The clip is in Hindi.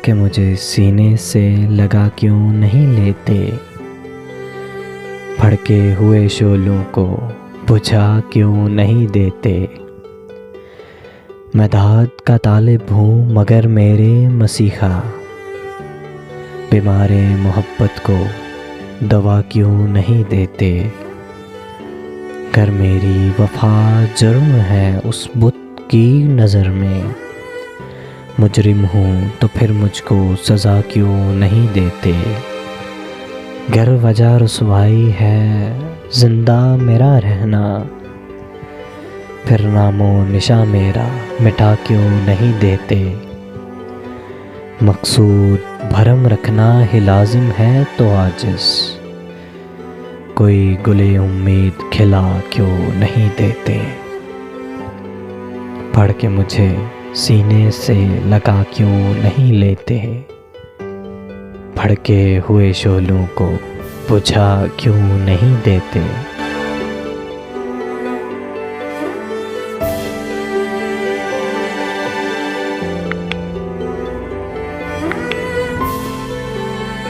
के मुझे सीने से लगा क्यों नहीं लेते, भड़के हुए शोलों को बुझा क्यों नहीं देते। मैं दाद का तालिब हूँ मगर मेरे मसीहा, बीमारे मोहब्बत को दवा क्यों नहीं देते। अगर मेरी वफा जुर्म है उस बुत की नज़र में, मुजरिम हूँ तो फिर मुझको सज़ा क्यों नहीं देते। गर वजह रुसवाई है ज़िंदा मेरा रहना, फिर नामो निशा मेरा मिटा क्यों नहीं देते। मकसूद भरम रखना ही लाजिम है तो आजिज़, कोई गुले उम्मीद खिला क्यों नहीं देते। पढ़ के मुझे सीने से लगा क्यों नहीं लेते, भड़के हुए शोलों को बुझा क्यों नहीं देते।